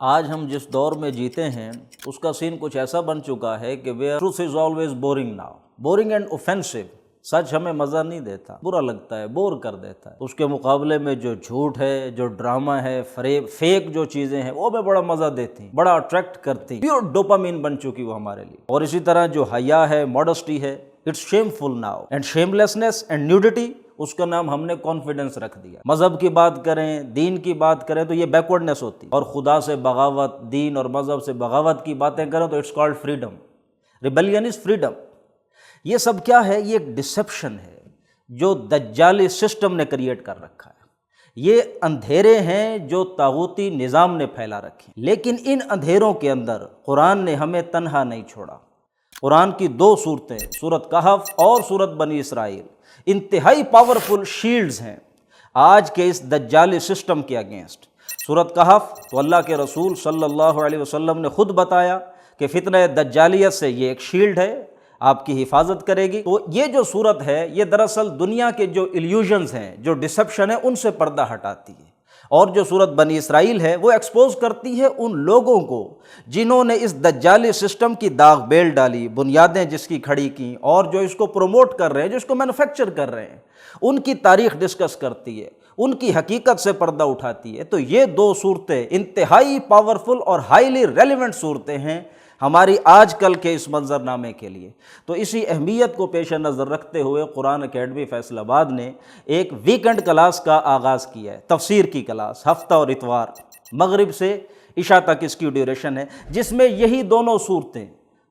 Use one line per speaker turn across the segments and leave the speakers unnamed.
آج ہم جس دور میں جیتے ہیں اس کا سین کچھ ایسا بن چکا ہے کہ where truth is always boring now, boring and offensive. سچ ہمیں مزہ نہیں دیتا، برا لگتا ہے، بور کر دیتا ہے۔ اس کے مقابلے میں جو جھوٹ ہے، جو ڈرامہ ہے، فریب، فیک جو چیزیں ہیں وہ بھی بڑا مزہ دیتی ہیں، بڑا اٹریکٹ کرتی ہیں، پیور ڈوپامین بن چکی وہ ہمارے لیے۔ اور اسی طرح جو حیا ہے، ماڈسٹی ہے، it's shameful now, and shamelessness and nudity, اس کا نام ہم نے کانفیڈنس رکھ دیا۔ مذہب کی بات کریں، دین کی بات کریں تو یہ بیکورڈنس ہوتی ہے، اور خدا سے بغاوت، دین اور مذہب سے بغاوت کی باتیں کریں تو it's called freedom. Rebellion is freedom. یہ سب کیا ہے؟ یہ ایک ڈسیپشن ہے جو دجالی سسٹم نے کریٹ کر رکھا ہے۔ یہ اندھیرے ہیں جو طاغوتی نظام نے پھیلا رکھے، لیکن ان اندھیروں کے اندر قرآن نے ہمیں تنہا نہیں چھوڑا۔ قرآن کی دو صورتیں، سورۃ کہف اور سورۃ بنی اسرائیل، انتہائی پاورفل شیلڈز ہیں آج کے اس دجالی سسٹم کے اگینسٹ۔ سورۃ کہف تو اللہ کے رسول صلی اللہ علیہ وسلم نے خود بتایا کہ فتنہ دجالیت سے یہ ایک شیلڈ ہے، آپ کی حفاظت کرے گی۔ تو یہ جو صورت ہے یہ دراصل دنیا کے جو ایلیوژنز ہیں، جو ڈسیپشن ہے، ان سے پردہ ہٹاتی ہے۔ اور جو سورۃ بنی اسرائیل ہے وہ ایکسپوز کرتی ہے ان لوگوں کو جنہوں نے اس دجالی سسٹم کی داغ بیل ڈالی، بنیادیں جس کی کھڑی کیں، اور جو اس کو پروموٹ کر رہے ہیں، جو اس کو مینوفیکچر کر رہے ہیں، ان کی تاریخ ڈسکس کرتی ہے، ان کی حقیقت سے پردہ اٹھاتی ہے۔ تو یہ دو صورتیں انتہائی پاورفل اور ہائیلی ریلیونٹ صورتیں ہیں ہماری آج کل کے اس منظر نامے کے لیے۔ تو اسی اہمیت کو پیش نظر رکھتے ہوئے قرآن اکیڈمی فیصل آباد نے ایک ویکنڈ کلاس کا آغاز کیا ہے، تفسیر کی کلاس، ہفتہ اور اتوار، مغرب سے عشاء تک اس کی ڈیوریشن ہے، جس میں یہی دونوں صورتیں،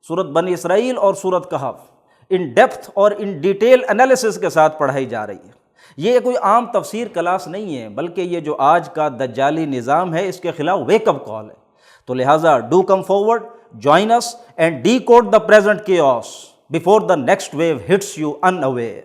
سورۃ بنی اسرائیل اور سورۃ کہف، ان ڈیپتھ اور ان ڈیٹیل انالیسس کے ساتھ پڑھائی جا رہی ہے۔ یہ کوئی عام تفسیر کلاس نہیں ہے، بلکہ یہ جو آج کا دجالی نظام ہے اس کے خلاف ویک اپ کال ہے۔ تو لہٰذا do come forward, join us and decode the present chaos before the next wave hits you unaware.